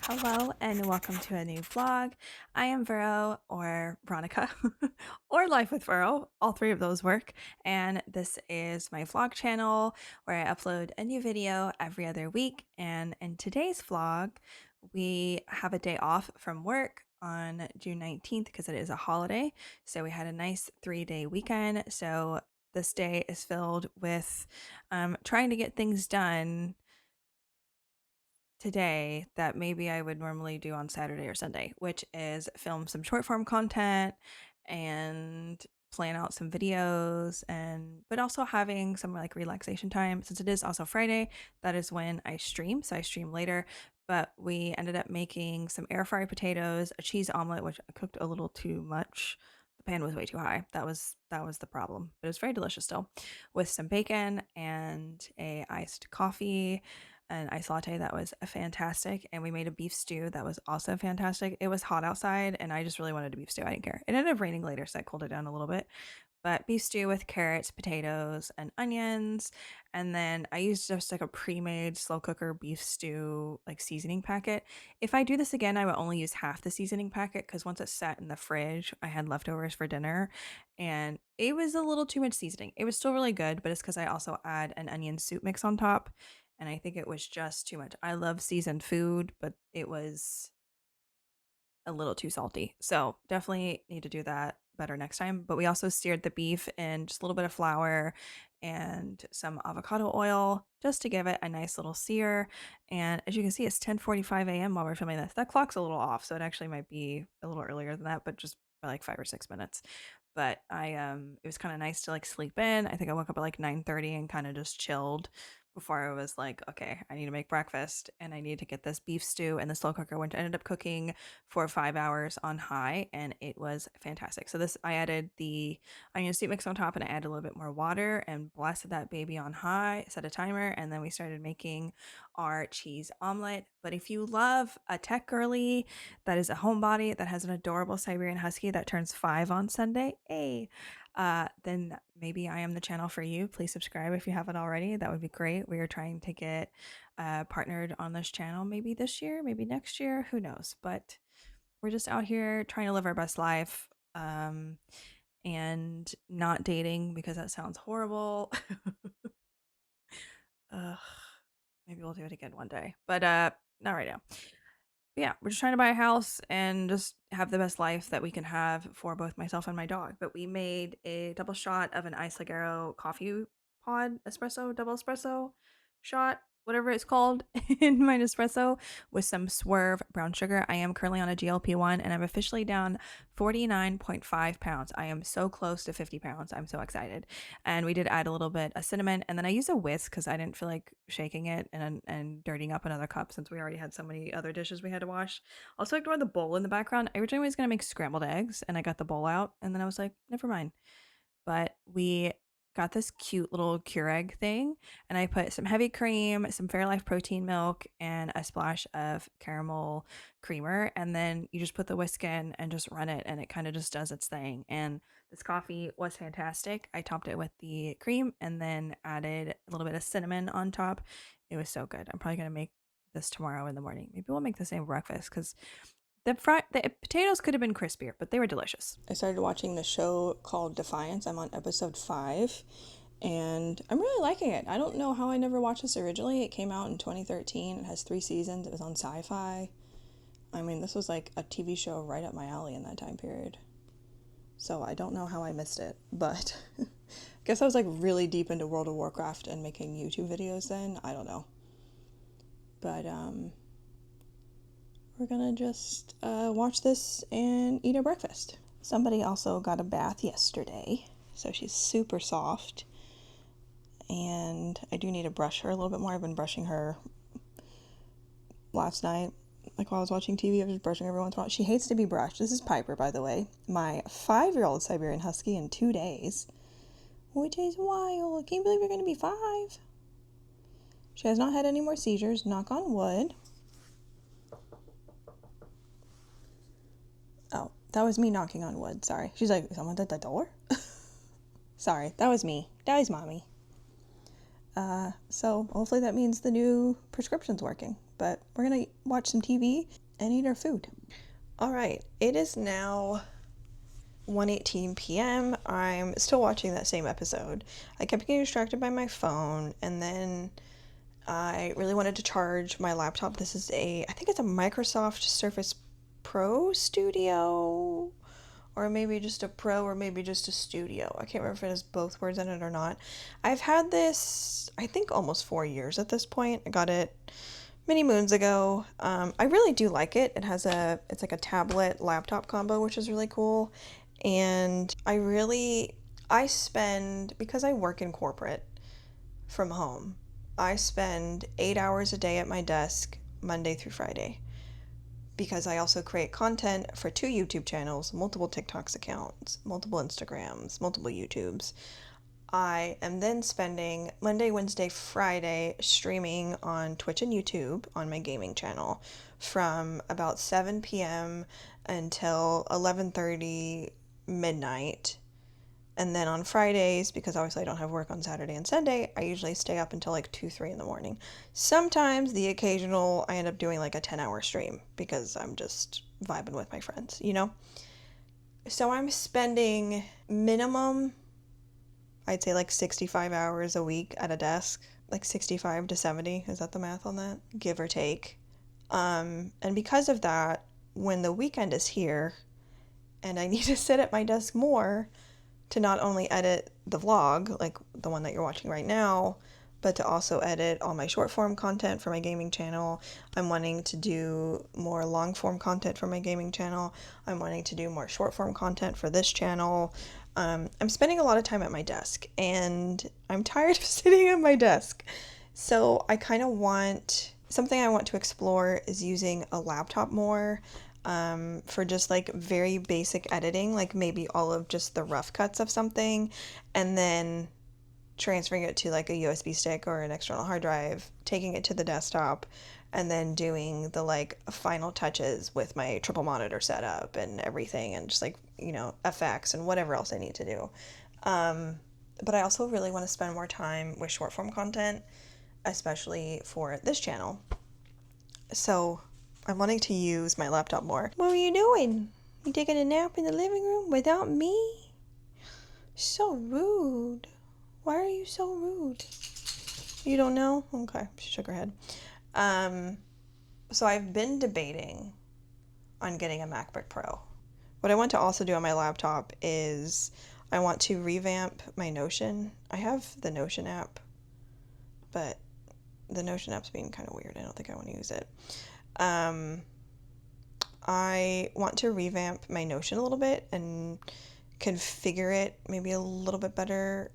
Hello and welcome to a new vlog. I am Vero or Veronica or Life with Vero. All three of those work. And this is my vlog channel where I upload a new video every other week. And in today's vlog, we have a day off from work on June 19th because it is a holiday. So we had a nice 3-day weekend. So this day is filled with trying to get things done today that maybe I would normally do on Saturday or Sunday, which is film some short form content and plan out some videos, and but also having some like relaxation time since it is also Friday. That is when I stream, so I stream later. But we ended up making some air fried potatoes, a cheese omelet, which I cooked a little too much. The pan was way too high. That was the problem. But it was very delicious still, with some bacon and a iced coffee, an ice latte that was fantastic, and we made a beef stew that was also fantastic. It was hot outside and I just really wanted a beef stew. I didn't care. It ended up raining later, so I cooled it down a little bit. But beef stew with carrots, potatoes, and onions. And then I used just like a pre-made slow cooker beef stew like seasoning packet. If I do this again, I would only use half the seasoning packet because once it's sat in the fridge, I had leftovers for dinner and it was a little too much seasoning. It was still really good, but it's because I also add an onion soup mix on top. And I think it was just too much. I love seasoned food, but it was a little too salty. So definitely need to do that better next time. But we also seared the beef in just a little bit of flour and some avocado oil just to give it a nice little sear. And as you can see, it's 10:45 a.m. while we're filming this. That clock's a little off, so it actually might be a little earlier than that, but just by like 5 or 6 minutes. But it was kind of nice to like sleep in. I think I woke up at like 9:30 and kind of just chilled before I was like, okay, I need to make breakfast and I need to get this beef stew in the slow cooker, which I ended up cooking for 5 hours on high, and it was fantastic. So this, I added the onion soup mix on top, and I added a little bit more water and blasted that baby on high, set a timer, and then we started making our cheese omelet. But if you love a tech girly that is a homebody that has an adorable Siberian Husky that turns 5 on Sunday, then maybe I am the channel for you. Please subscribe if you haven't already. That would be great. We are trying to get partnered on this channel maybe this year, maybe next year, who knows. But we're just out here trying to live our best life, and not dating because that sounds horrible. Ugh, maybe we'll do it again one day, but not right now. Yeah, we're just trying to buy a house and just have the best life that we can have for both myself and my dog. But we made a double shot of an Ice Lagero coffee pod espresso, double espresso shot, whatever it's called, in my Nespresso with some Swerve brown sugar. I am currently on a GLP-1 and I'm officially down 49.5 pounds. I am so close to 50 pounds. I'm so excited. And we did add a little bit of cinnamon, and then I used a whisk because I didn't feel like shaking it and dirtying up another cup since we already had so many other dishes we had to wash. Also, ignore the bowl in the background. I originally was going to make scrambled eggs and I got the bowl out, and then I was like, never mind. But we got this cute little Keurig thing, and I put some heavy cream, some Fairlife protein milk, and a splash of caramel creamer, and then you just put the whisk in and just run it, and it kind of just does its thing. And this coffee was fantastic. I topped it with the cream and then added a little bit of cinnamon on top. It was so good. I'm probably gonna make this tomorrow in the morning. Maybe we'll make the same breakfast because the potatoes could have been crispier, but they were delicious. I started watching the show called Defiance. I'm on episode 5, and I'm really liking it. I don't know how I never watched this originally. It came out in 2013. It has 3 seasons. It was on Sci-Fi. I mean, this was like a TV show right up my alley in that time period. So I don't know how I missed it, but I guess I was like really deep into World of Warcraft and making YouTube videos then. I don't know. But we're gonna just watch this and eat our breakfast. Somebody also got a bath yesterday, so she's super soft. And I do need to brush her a little bit more. I've been brushing her last night, like while I was watching TV. I was just brushing her every once in a while. She hates to be brushed. This is Piper, by the way, my 5-year-old Siberian Husky in 2 days, which is wild. Can you believe you're gonna be 5? She has not had any more seizures, knock on wood. Oh, that was me knocking on wood. Sorry. She's like, someone's at the door? Sorry, that was me. That was mommy. So hopefully that means the new prescription's working. but we're gonna watch some TV and eat our food. All right, it is now 1:18 p.m. I'm still watching that same episode. I kept getting distracted by my phone, and then I really wanted to charge my laptop. This is I think it's a Microsoft Surface Pro Studio, or maybe just a Pro, or maybe just a Studio. I can't remember if it has both words in it or not. I've had this, I think, almost 4 years at this point. I got it many moons ago. I really do like it. It's like a tablet laptop combo, which is really cool. And I spend, because I work in corporate from home, I spend 8 hours a day at my desk, Monday through Friday, because I also create content for 2 YouTube channels, multiple TikToks accounts, multiple Instagrams, multiple YouTubes. I am then spending Monday, Wednesday, Friday streaming on Twitch and YouTube on my gaming channel from about 7 p.m. until 11:30 midnight. And then on Fridays, because obviously I don't have work on Saturday and Sunday, I usually stay up until like 2, 3 in the morning. Sometimes the occasional, I end up doing like a 10-hour stream because I'm just vibing with my friends, you know? So I'm spending minimum, I'd say like 65 hours a week at a desk, like 65 to 70. Is that the math on that? Give or take. And because of that, when the weekend is here and I need to sit at my desk more to not only edit the vlog, like the one that you're watching right now, but to also edit all my short form content for my gaming channel. I'm wanting to do more long form content for my gaming channel. I'm wanting to do more short form content for this channel. I'm spending a lot of time at my desk, and I'm tired of sitting at my desk. So I kind of something I want to explore is using a laptop more for just like very basic editing, like maybe all of just the rough cuts of something, and then transferring it to like a USB stick or an external hard drive, taking it to the desktop, and then doing the like final touches with my triple monitor setup and everything, and just like, you know, effects and whatever else I need to do. But I also really want to spend more time with short form content, especially for this channel. So I'm wanting to use my laptop more. What were you doing? You taking a nap in the living room without me? So rude. Why are you so rude? You don't know? Okay, she shook her head. So I've been debating on getting a MacBook Pro. What I want to also do on my laptop is I want to revamp my Notion. I have the Notion app, but the Notion app's being kind of weird. I don't think I want to use it. I want to revamp my Notion a little bit and configure it maybe a little bit better.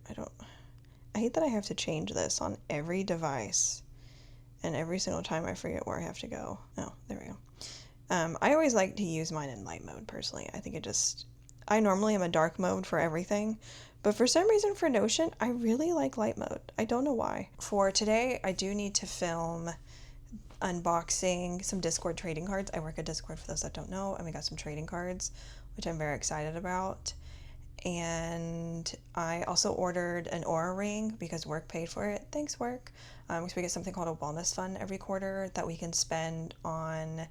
I hate that I have to change this on every device, and every single time I forget where I have to go. Oh, there we go. I always like to use mine in light mode, personally. I normally am a dark mode for everything, but for some reason for Notion, I really like light mode. I don't know why. For today, I do need to film unboxing some Discord trading cards. I work at Discord, for those that don't know, and we got some trading cards, which I'm very excited about. And I also ordered an Aura ring because work paid for it. Thanks, work. So we get something called a wellness fund every quarter that we can spend on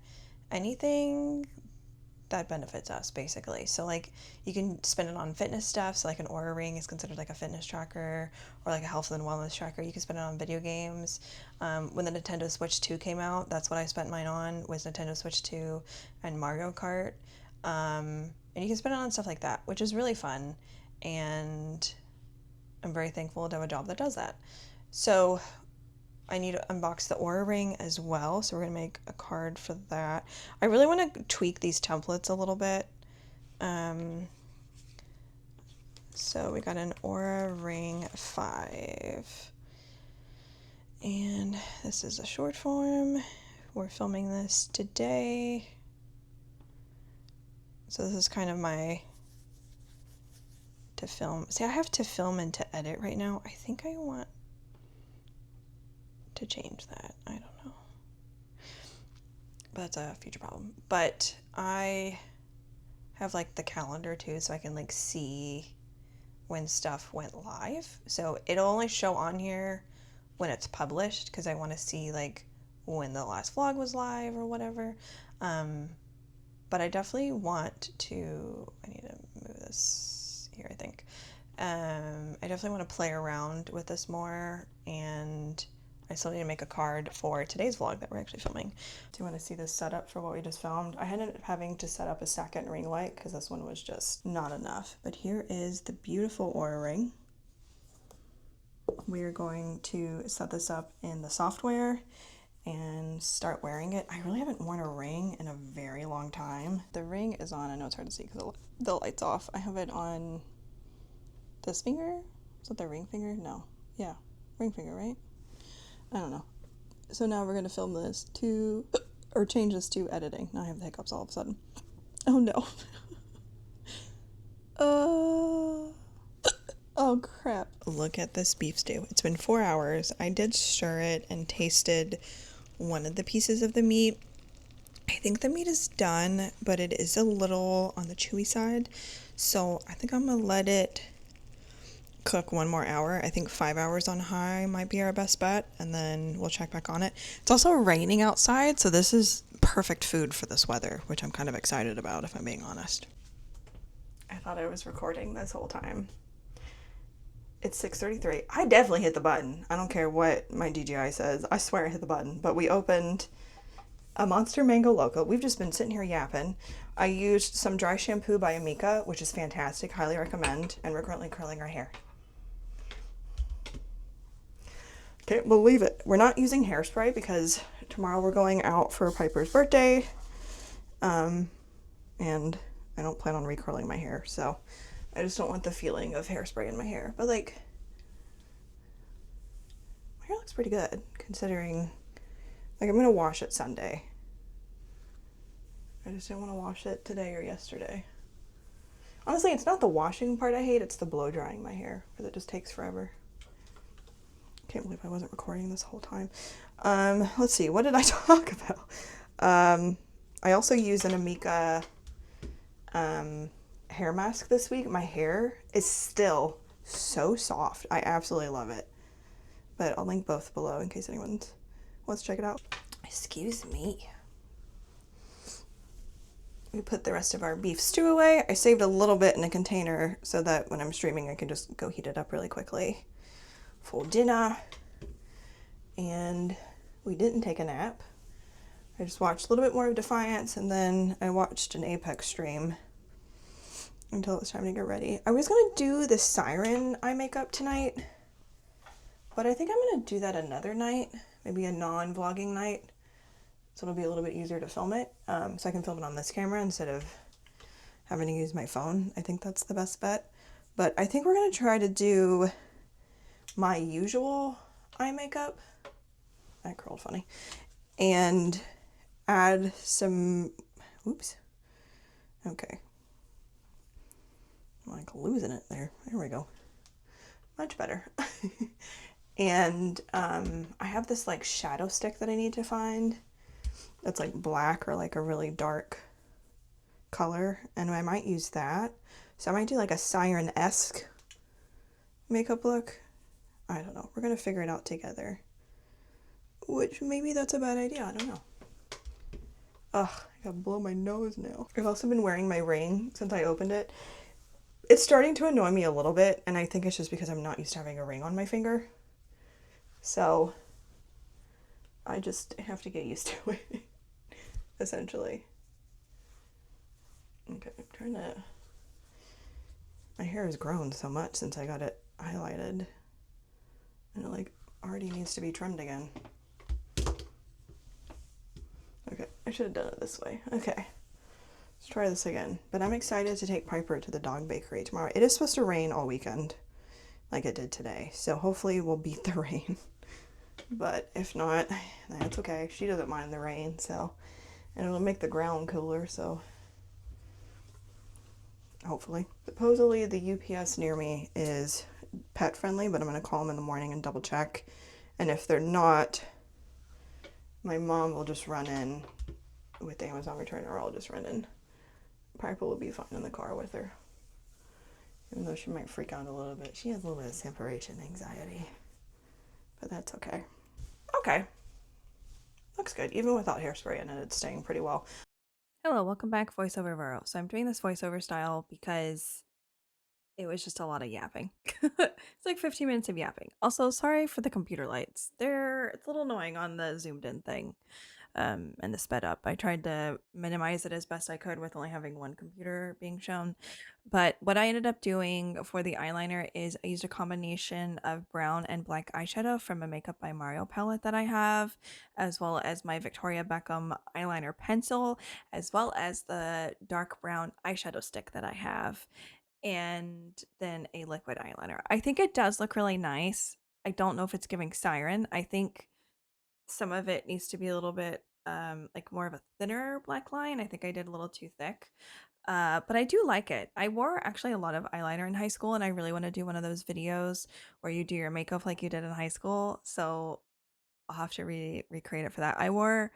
anything that benefits us, basically. So like you can spend it on fitness stuff. So like an Aura ring is considered like a fitness tracker, or like a health and wellness tracker. You can spend it on video games. When the Nintendo Switch 2 came out, that's what I spent mine on, was Nintendo Switch 2 and Mario Kart. And you can spend it on stuff like that, which is really fun, and I'm very thankful to have a job that does that. So I need to unbox the Aura ring as well, so we're going to make a card for that. I really want to tweak these templates a little bit. So we got an Aura ring 5. And this is a short form. We're filming this today. So this is kind of my to film. See, I have to film and to edit right now. I think I want to change that. I don't know. But that's a future problem. But I have like the calendar too, so I can like see when stuff went live. So it'll only show on here when it's published, because I want to see like when the last vlog was live or whatever. But I definitely want to, I need to move this here, I think. I definitely want to play around with this more, and I still need to make a card for today's vlog that we're actually filming. Do you want to see this setup for what we just filmed? I ended up having to set up a second ring light because this one was just not enough. But here is the beautiful Oura ring. We are going to set this up in the software and start wearing it. I really haven't worn a ring in a very long time. The ring is on. I know it's hard to see because the light's off. I have it on this finger. Is that the ring finger? No. Yeah, ring finger, right? I don't know. So now we're going to film this to, or change this to editing. Now I have the hiccups all of a sudden. Oh no. Oh crap. Look at this beef stew. It's been 4 hours. I did stir it and tasted one of the pieces of the meat. I think the meat is done, but it is a little on the chewy side. So I think I'm gonna let it cook 1 more hour. I think 5 hours on high might be our best bet, and then we'll check back on it. It's also raining outside, so this is perfect food for this weather, which I'm kind of excited about, if I'm being honest. I thought I was recording this whole time. It's 6:33. I definitely hit the button. I don't care what my DJI says. I swear I hit the button. But we opened a Monster Mango Loco. We've just been sitting here yapping. I used some dry shampoo by Amika, which is fantastic. Highly recommend. And we're currently curling our hair. Can't believe it. We're not using hairspray because tomorrow we're going out for Piper's birthday. And I don't plan on recurling my hair, so I just don't want the feeling of hairspray in my hair. But like, my hair looks pretty good considering, like, I'm gonna wash it Sunday. I just didn't want to wash it today or yesterday. Honestly, it's not the washing part I hate, it's the blow drying my hair, because it just takes forever. Can't believe I wasn't recording this whole time. Let's see, what did I talk about? I also use an Amika hair mask this week. My hair is still so soft. I absolutely love it. But I'll link both below in case anyone wants to check it out. Excuse me. We put the rest of our beef stew away. I saved a little bit in a container so that when I'm streaming I can just go heat it up really quickly for dinner. And we didn't take a nap. I just watched a little bit more of Defiance, and then I watched an Apex stream until it was time to get ready. I was gonna do the Siren eye makeup tonight, but I think I'm gonna do that another night, maybe a non-vlogging night, so it'll be a little bit easier to film it, so I can film it on this camera instead of having to use my phone. I think that's the best bet. But I think we're gonna try to do my usual eye makeup. That curled funny. And add some, oops, okay. I'm like losing it there. There we go. Much better. And I have this like shadow stick that I need to find. That's like black or like a really dark color. And I might use that. So I might do like a Siren-esque makeup look. I don't know. We're going to figure it out together. Which maybe that's a bad idea. I don't know. Ugh, I gotta blow my nose now. I've also been wearing my ring since I opened it. It's starting to annoy me a little bit, and I think it's just because I'm not used to having a ring on my finger. So I just have to get used to it, essentially. Okay, I'm trying to... My hair has grown so much since I got it highlighted. And it like already needs to be trimmed again. Okay, I should have done it this way. Okay, let's try this again. But I'm excited to take Piper to the dog bakery tomorrow. It is supposed to rain all weekend, like it did today. So hopefully we'll beat the rain. But if not, that's okay. She doesn't mind the rain, so. And it'll make the ground cooler, so. Hopefully. Supposedly the UPS near me is pet friendly, but I'm going to call them in the morning and double check. And if they're not, my mom will just run in with the Amazon return, or I'll just run in. Piper will be fine in the car with her. Even though she might freak out a little bit. She has a little bit of separation anxiety. But that's okay. Okay. Looks good. Even without hairspray in it, it's staying pretty well. Hello, welcome back, voiceover Vero. So I'm doing this voiceover style because it was just a lot of yapping. It's like 15 minutes of yapping. Also, sorry for the computer lights. It's a little annoying on the zoomed in thing. And the sped up. I tried to minimize it as best I could with only having one computer being shown. But what I ended up doing for the eyeliner is I used a combination of brown and black eyeshadow from a Makeup by Mario palette that I have, as well as my Victoria Beckham eyeliner pencil, as well as the dark brown eyeshadow stick that I have, and then a liquid eyeliner. I think it does look really nice. I don't know if it's giving siren. I think some of it needs to be a little bit like more of a thinner black line. I think I did a little too thick. But I do like it. I wore actually a lot of eyeliner in high school, and I really want to do one of those videos where you do your makeup like you did in high school. So I'll have to recreate it for that. I wore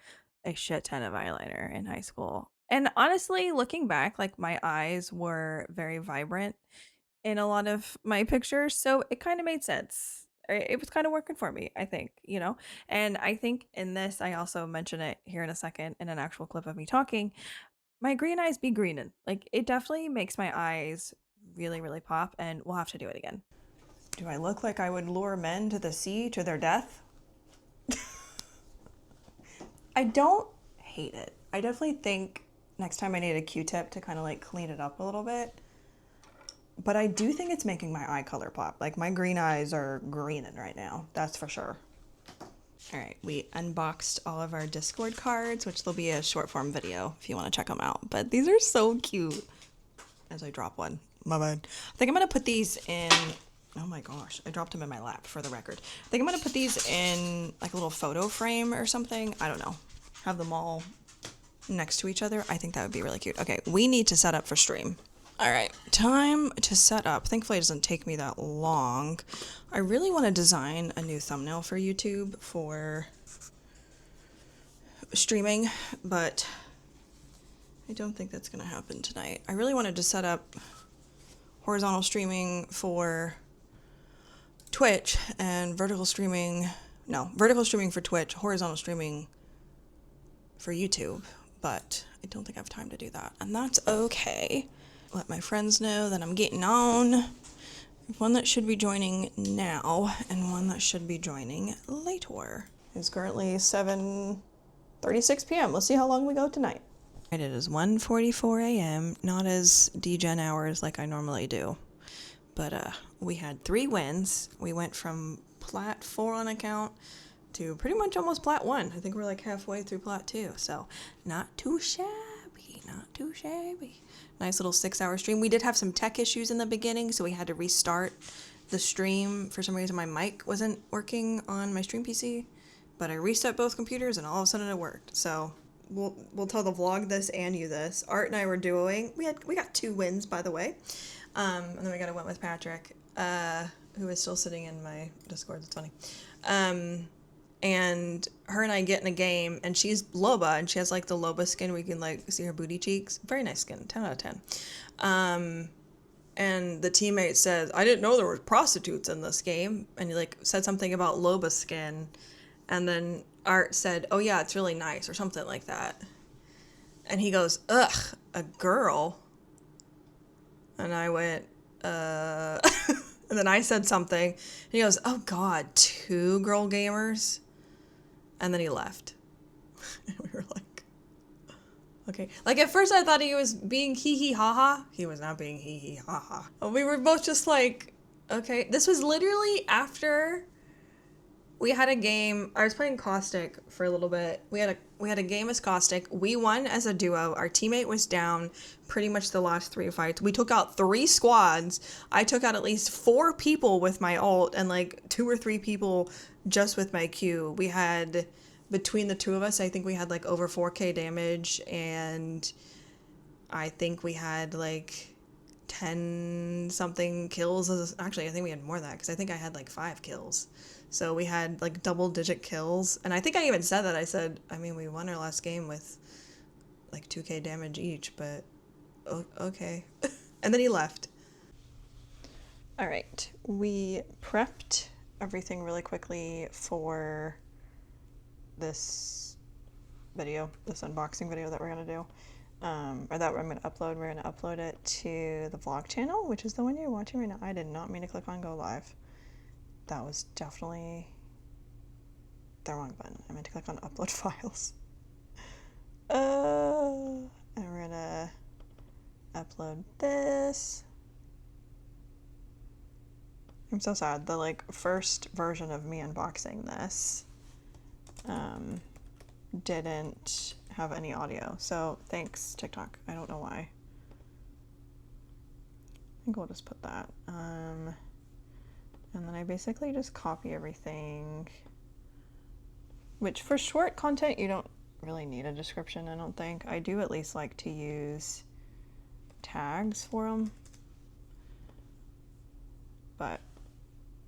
a shit ton of eyeliner in high school. And honestly, looking back, like my eyes were very vibrant in a lot of my pictures, so it kind of made sense. It was kind of working for me, I think, you know? And I think in this, I also mention it here in a second in an actual clip of me talking. My green eyes be greening. Like, it definitely makes my eyes really, really pop, and we'll have to do it again. Do I look like I would lure men to the sea to their death? I don't hate it. I definitely think next time I need a Q-tip to kind of like clean it up a little bit. But I do think it's making my eye color pop. Like my green eyes are greening right now. That's for sure. All right, we unboxed all of our Discord cards, which there'll be a short form video if you want to check them out. But these are so cute. As I drop one. My bad. I think I'm going to put these in... Oh my gosh, I dropped them in my lap for the record. I think I'm going to put these in like a little photo frame or something. I don't know. Have them all next to each other. I think that would be really cute. Okay, we need to set up for stream. All right, time to set up. Thankfully, it doesn't take me that long. I really want to design a new thumbnail for YouTube for streaming, but I don't think that's going to happen tonight. I really wanted to set up horizontal streaming for Twitch and vertical streaming for Twitch, horizontal streaming for YouTube, but I don't think I have time to do that, and that's okay. Let my friends know that I'm getting on. One that should be joining now and one that should be joining later. It's currently 7:36 p.m. Let's see how long we go tonight. It is 1:44 a.m. Not as degen hours like I normally do, but we had 3 wins. We went from Plat 4 on account to pretty much almost Plat 1. I think we're like halfway through Plat 2, so not too shabby, not too shabby. Nice little 6-hour stream. We did have some tech issues in the beginning, so we had to restart the stream. For some reason, my mic wasn't working on my stream PC, but I reset both computers and all of a sudden it worked. So we'll tell the vlog this and you this. Art and I were duoing. We got 2 wins, by the way. And then we got a win with Patrick, who is still sitting in my Discord. It's funny. And her and I get in a game, and she's Loba, and she has like the Loba skin where you can like see her booty cheeks. Very nice skin, 10 out of 10. And the teammate says, I didn't know there were prostitutes in this game. And he like said something about Loba skin. And then Art said, oh yeah, it's really nice, or something like that. And he goes, ugh, a girl? And I went, and then I said something. And he goes, oh God, 2 girl gamers? And then he left. And we were like, okay. Like at first I thought he was being hee hee ha ha. He was not being hee hee ha ha. We were both just like, okay. This was literally after we had a game. I was playing Caustic for a little bit. We had a game as Caustic. We won as a duo. Our teammate was down pretty much the last 3 fights. We took out 3 squads. I took out at least 4 people with my ult and like 2 or 3 people just with my Q. We had, between the 2 of us, I think we had like over 4k damage, and I think we had like 10 something kills. Actually, I think we had more than that, because I think I had like 5 kills. So we had like double-digit kills. And I think I even said that. I said, I mean, we won our last game with like 2k damage each, but okay. And then he left. All right. We prepped everything really quickly for this video, this unboxing video that we're gonna do, or that I'm gonna upload. We're gonna upload it to the vlog channel, which is the one you're watching right now. I did not mean to click on go live. That was definitely the wrong button. I meant to click on upload files. And we're gonna upload this. I'm so sad. The like first version of me unboxing this didn't have any audio. So thanks, TikTok. I don't know why. I think we'll just put that. And then I basically just copy everything, which for short content, you don't really need a description, I don't think. I do at least like to use tags for them, but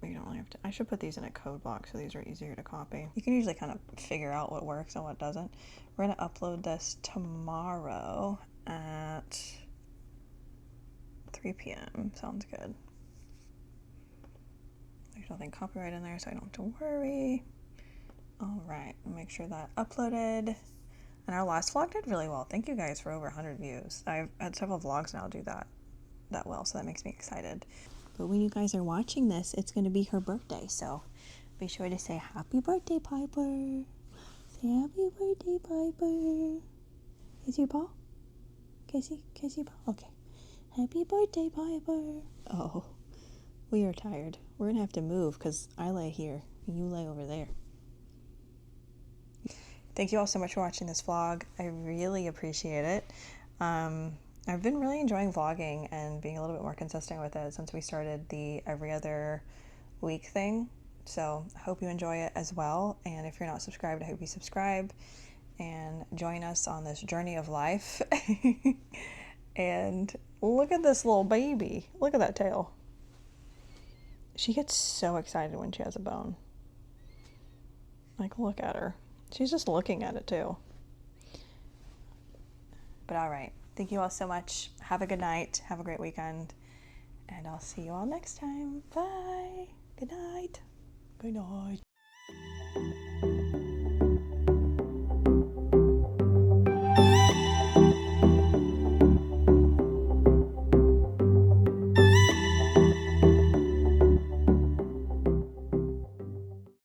you don't really have to. I should put these in a code block so these are easier to copy. You can usually kind of figure out what works and what doesn't. We're gonna upload this tomorrow at 3 p.m. Sounds good. There's nothing copyright in there, so I don't have to worry. All right, I'll make sure that uploaded. And our last vlog did really well. Thank you guys for over 100 views. I've had several vlogs now do that well, so that makes me excited. But when you guys are watching this, it's going to be her birthday, so be sure to say happy birthday, Piper. Say happy birthday, Piper. Kiss your paw? Kiss your paw? Okay. Happy birthday, Piper. Oh, we are tired. We're going to have to move because I lay here and you lay over there. Thank you all so much for watching this vlog. I really appreciate it. I've been really enjoying vlogging and being a little bit more consistent with it since we started the every other week thing. So I hope you enjoy it as well. And if you're not subscribed, I hope you subscribe and join us on this journey of life. And look at this little baby. Look at that tail. She gets so excited when she has a bone. Like, look at her. She's just looking at it too. But all right. Thank you all so much. Have a good night. Have a great weekend. And I'll see you all next time. Bye. Good night. Good night.